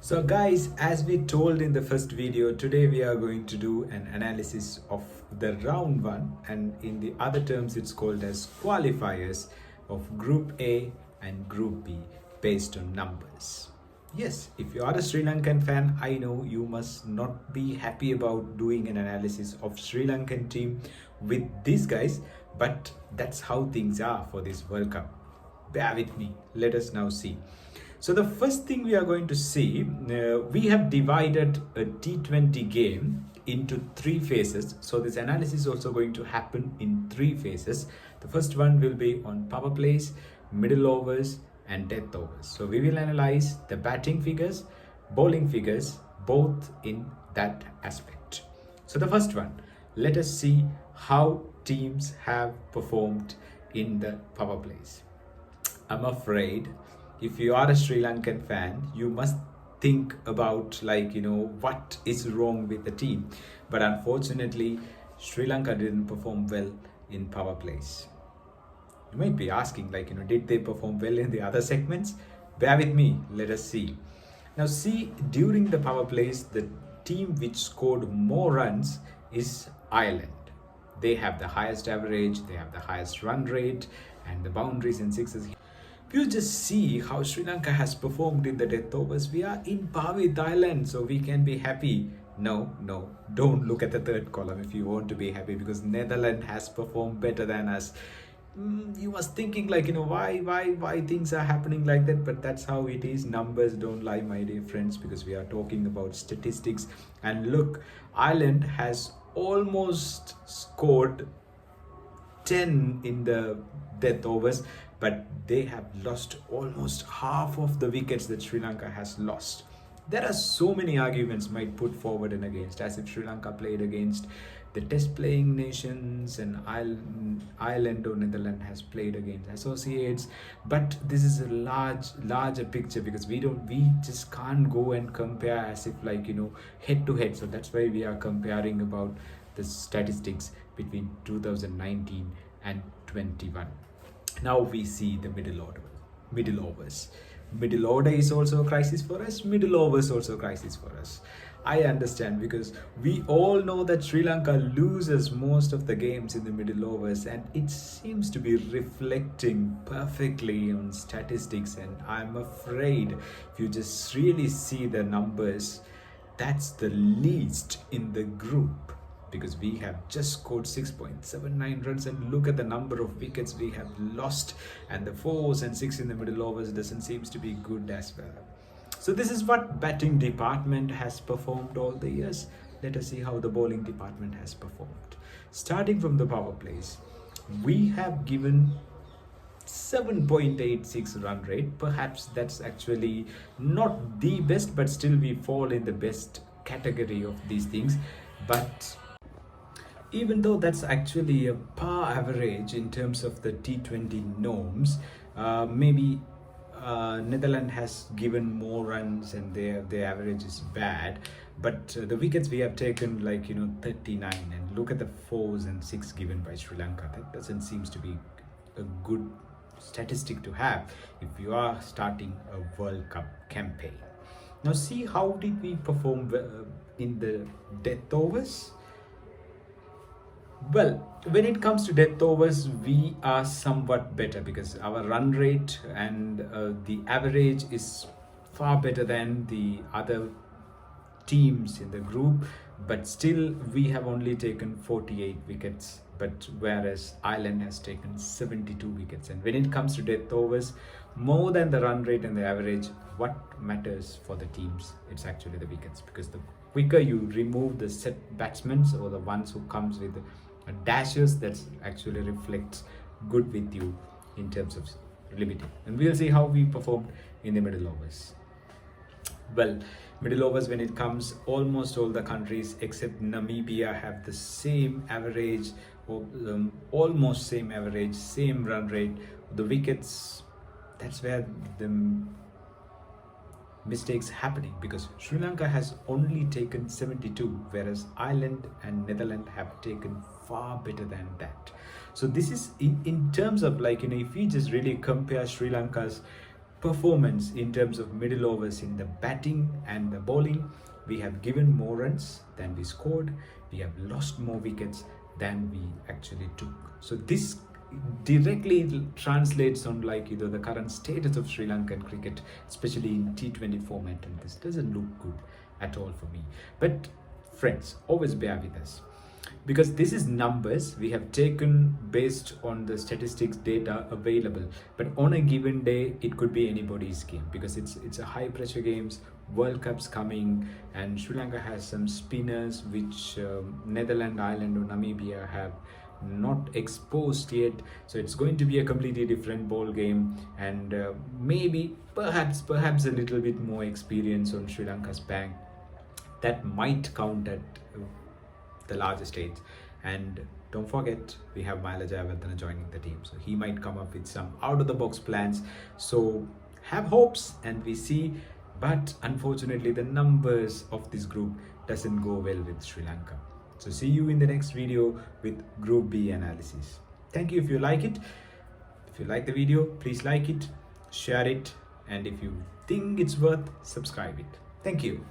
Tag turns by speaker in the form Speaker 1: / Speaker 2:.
Speaker 1: So guys, as we told in the first video, today we are going to do an analysis of the round one, and in the other terms it's called as qualifiers of Group A and Group B based on numbers. Yes, if you are a Sri Lankan fan, I know you must not be happy about doing an analysis of Sri Lankan team with these guys, but that's how things are for this World Cup. Bear with me, let us now see. So the first thing we are going to see, we have divided a T20 game into three phases. So this analysis is also going to happen in three phases. The first one will be on power plays, middle overs and death overs. So we will analyze the batting figures, bowling figures, both in that aspect. So the first one, let us see how teams have performed in the power plays. I'm afraid if you are a Sri Lankan fan, you must think about what is wrong with the team. But unfortunately, Sri Lanka didn't perform well in power plays. You might be asking did they perform well in the other segments? Bear with me, let us see. Now see, during the power plays, the team which scored more runs is Ireland. They have the highest average, they have the highest run rate and the boundaries and sixes. If you just see how Sri Lanka has performed in the death overs, we are in par with Ireland, so we can be happy. No, don't look at the third column if you want to be happy, because Netherlands has performed better than us. You must thinking why things are happening like that, but that's how it is. Numbers don't lie, my dear friends, because we are talking about statistics. And look, Ireland has almost scored 10 in the death overs, but they have lost almost half of the wickets that Sri Lanka has lost. There are so many arguments might put forward and against, as if Sri Lanka played against the test playing nations and Ireland or Netherlands has played against associates. But this is a larger picture, because we just can't go and compare as if head to head. So that's why we are comparing about the statistics between 2019 and 21. Now we see the middle overs. Middle order is also a crisis for us. Middle overs also a crisis for us. I understand, because we all know that Sri Lanka loses most of the games in the middle overs, and it seems to be reflecting perfectly on statistics. And I'm afraid if you just really see the numbers, that's the least in the group, because we have just scored 6.79 runs, and look at the number of wickets we have lost, and the 4s and 6 in the middle overs doesn't seem to be good as well. So this is what batting department has performed all the years. Let us see how the bowling department has performed. Starting from the power plays, we have given 7.86 run rate. Perhaps that's actually not the best, but still we fall in the best category of these things. But even though that's actually a par average in terms of the T20 norms, maybe Netherlands has given more runs and their average is bad. But the wickets we have taken 39, and look at the 4s and 6 given by Sri Lanka. That doesn't seem to be a good statistic to have if you are starting a World Cup campaign. Now see, how did we perform in the death overs? Well, when it comes to death overs, we are somewhat better, because our run rate and the average is far better than the other teams in the group. But still we have only taken 48 wickets, but whereas Ireland has taken 72 wickets. And when it comes to death overs, more than the run rate and the average, what matters for the teams, it's actually the wickets, because the quicker you remove the set batsmen or the ones who comes with dashes, that actually reflects good with you in terms of limiting. And we'll see how we performed in the middle overs. Well, middle overs, when it comes, almost all the countries except Namibia have the same average, or almost same average, same run rate. The wickets, that's where the mistakes happening, because Sri Lanka has only taken 72, whereas Ireland and Netherlands have taken far better than that. So this is in terms of if we just really compare Sri Lanka's performance in terms of middle overs in the batting and the bowling. We have given more runs than we scored. We have lost more wickets than we actually took. So this directly translates on the current status of Sri Lankan cricket, especially in T20 format, and this doesn't look good at all for me. But friends, always bear with us, because this is numbers we have taken based on the statistics data available, but on a given day it could be anybody's game, because it's a high pressure games. World Cup's coming, and Sri Lanka has some spinners which Netherlands, Ireland or Namibia have not exposed yet. So it's going to be a completely different ball game, and maybe perhaps a little bit more experience on Sri Lanka's bank that might count at the larger stage. And don't forget, we have Myla Jayawardena joining the team, so he might come up with some out of the box plans. So have hopes and we see. But unfortunately the numbers of this group doesn't go well with Sri Lanka. So see you in the next video with Group B analysis. Thank you. If you like it, if you like the video, please like it, share it, and if you think it's worth, subscribe it. Thank you.